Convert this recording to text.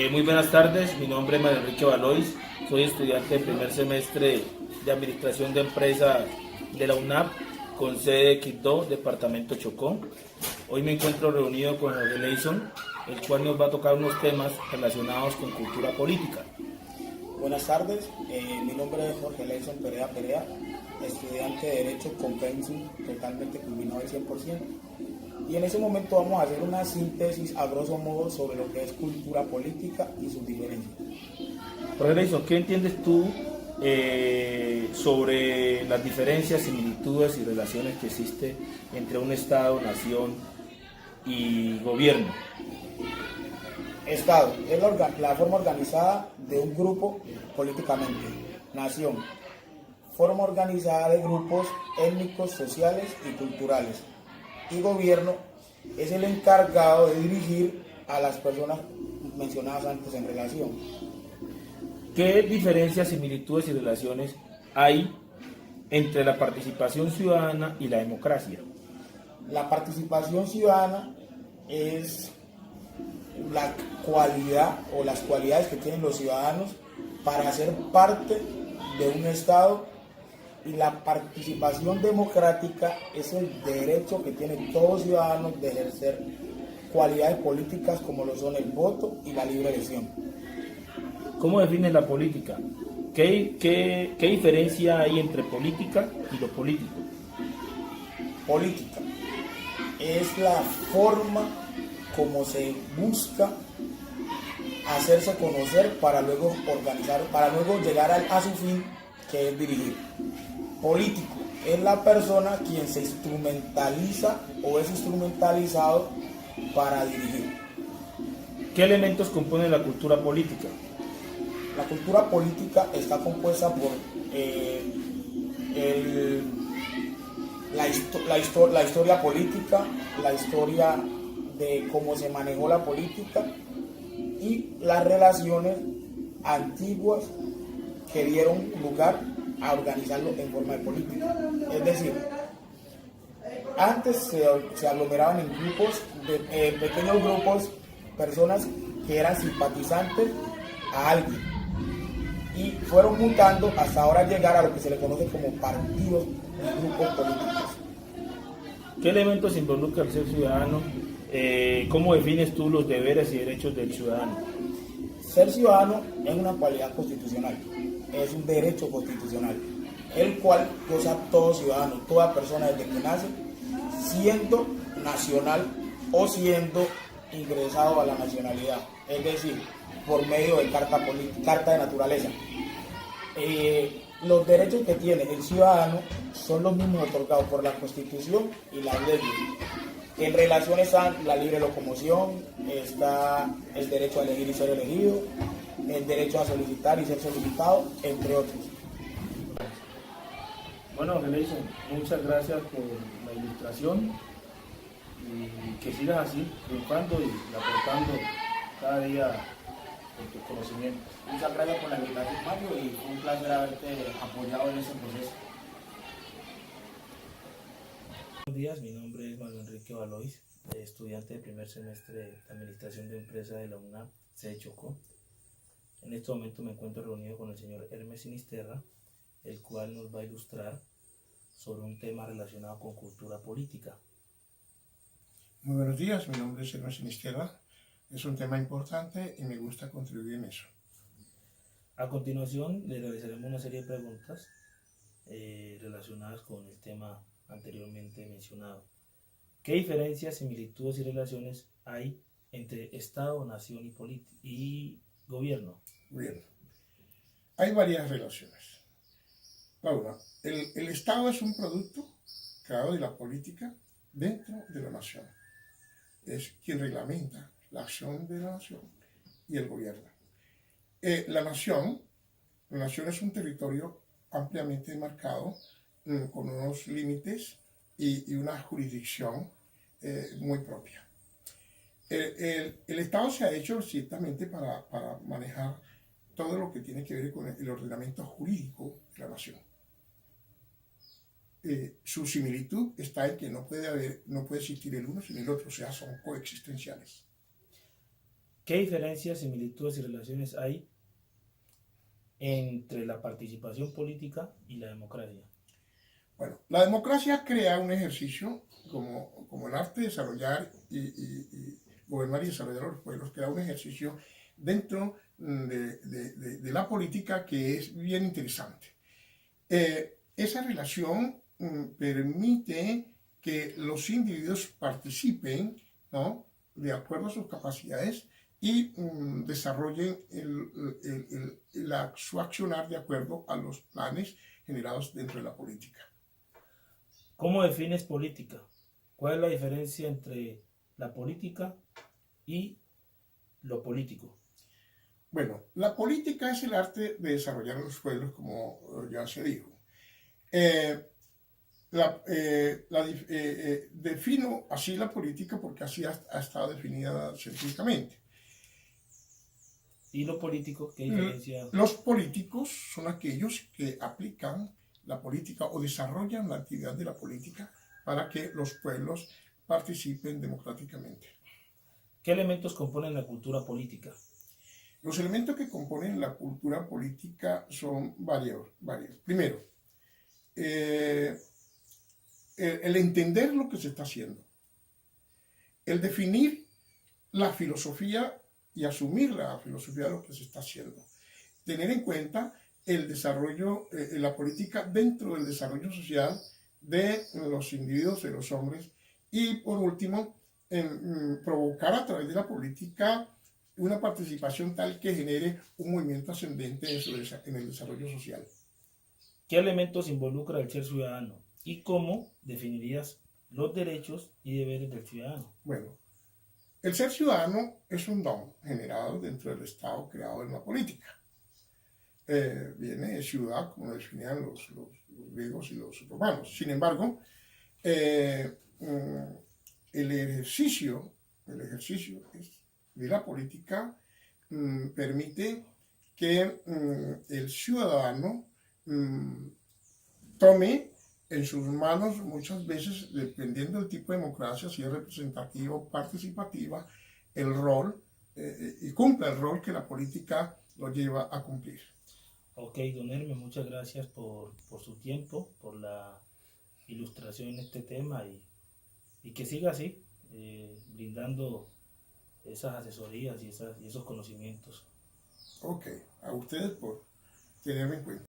Muy buenas tardes, mi nombre es Mario Enrique Valois, soy estudiante de primer semestre de Administración de Empresas de la UNAP con sede de Quibdó, departamento Chocó. Hoy me encuentro reunido con Jorge Leison, el cual nos va a tocar unos temas relacionados con cultura política. Buenas tardes, mi nombre es Jorge Leison Perea, estudiante de Derecho con pensum totalmente culminado al 100%. Y en ese momento vamos a hacer una síntesis a grosso modo sobre lo que es cultura política y sus diferencias. Jorge Leison, ¿qué entiendes tú sobre las diferencias, similitudes y relaciones que existen entre un Estado, nación y gobierno? Estado es la forma organizada de un grupo políticamente. Nación, forma organizada de grupos étnicos, sociales y culturales. Y gobierno es el encargado de dirigir a las personas mencionadas antes en relación. ¿Qué diferencias, similitudes y relaciones hay entre la participación ciudadana y la democracia? La participación ciudadana es la cualidad o las cualidades que tienen los ciudadanos para ser parte de un Estado, y la participación democrática es el derecho que tienen todos los ciudadanos de ejercer cualidades políticas como lo son el voto y la libre elección. ¿Cómo defines la política? ¿Qué diferencia hay entre política y lo político? Política es la forma como se busca hacerse conocer para luego organizar, para luego llegar a su fin, que es dirigir. Político es la persona quien se instrumentaliza o es instrumentalizado para dirigir. ¿Qué elementos componen la cultura política? La cultura política está compuesta por la historia política, la historia de cómo se manejó la política y las relaciones antiguas que dieron lugar a organizarlo en forma de política. Es decir, antes se aglomeraban en grupos, pequeños grupos, personas que eran simpatizantes a alguien, y fueron mutando hasta ahora llegar a lo que se le conoce como partidos y grupos políticos. ¿Qué elementos involucra el ser ciudadano? ¿Cómo defines tú los deberes y derechos del ciudadano? Ser ciudadano es una cualidad constitucional, es un derecho constitucional, el cual goza todo ciudadano, toda persona desde que nace, siendo nacional o siendo ingresado a la nacionalidad, es decir, por medio de carta de naturaleza. Los derechos que tiene el ciudadano son los mismos otorgados por la Constitución y las leyes. En relación a la libre locomoción, está el derecho a elegir y ser elegido, el derecho a solicitar y ser solicitado, entre otros. Bueno, Leison, muchas gracias por la ilustración y que sigas así, triunfando y aportando cada día con tus conocimientos. Muchas gracias por la invitación, Mario, y fue un placer haberte apoyado en ese proceso. Buenos días, mi nombre es Mario Enrique Valois, estudiante de primer semestre de Administración de Empresas de la UNAP, sede Chocó. En este momento me encuentro reunido con el señor Hermes Sinisterra, el cual nos va a ilustrar sobre un tema relacionado con cultura política. Muy buenos días, mi nombre es Hermes Sinisterra. Es un tema importante y me gusta contribuir en eso. A continuación le realizaremos una serie de preguntas relacionadas con el tema anteriormente mencionado. ¿Qué diferencias, similitudes y relaciones hay entre Estado, nación y gobierno? Bien, hay varias relaciones. La una, el Estado es un producto creado de la política dentro de la nación. Es quien reglamenta la acción de la nación y el gobierno. La nación es un territorio ampliamente marcado, con unos límites y una jurisdicción muy propia. El Estado se ha hecho ciertamente para manejar todo lo que tiene que ver con el ordenamiento jurídico de la nación. Su similitud está en que no puede existir el uno sin el otro, o sea, son coexistenciales. ¿Qué diferencias, similitudes y relaciones hay entre la participación política y la democracia? Bueno, la democracia crea un ejercicio como el arte de desarrollar y gobernar y desarrollar a los pueblos, crea un ejercicio dentro de la política que es bien interesante. Esa relación permite que los individuos participen, ¿no?, de acuerdo a sus capacidades y desarrollen su accionar de acuerdo a los planes generados dentro de la política. ¿Cómo defines política? ¿Cuál es la diferencia entre la política y lo político? Bueno, la política es el arte de desarrollar a los pueblos, como ya se dijo. Defino así la política porque así ha estado definida científicamente. ¿Y lo político? ¿Qué diferencia? Los políticos son aquellos que aplican la política o desarrollan la actividad de la política para que los pueblos participen democráticamente. ¿Qué elementos componen la cultura política? Los elementos que componen la cultura política son varios. Primero, el entender lo que se está haciendo, el definir la filosofía y asumir la filosofía de lo que se está haciendo, tener en cuenta el desarrollo, la política dentro del desarrollo social de los individuos, de los hombres, y por último, provocar a través de la política una participación tal que genere un movimiento ascendente en el desarrollo social. ¿Qué elementos involucra el ser ciudadano? ¿Y cómo definirías los derechos y deberes del ciudadano? Bueno, el ser ciudadano es un don generado dentro del Estado creado en la política. Viene de ciudad, como lo definían los griegos y los romanos. Sin embargo, el ejercicio de la política permite que el ciudadano tome en sus manos muchas veces, dependiendo del tipo de democracia, si es representativa o participativa, el rol y cumpla el rol que la política lo lleva a cumplir. Ok, don Hermes, muchas gracias por su tiempo, por la ilustración en este tema y que siga así, brindando esas asesorías y esos conocimientos. Ok, a ustedes por tenerme en cuenta.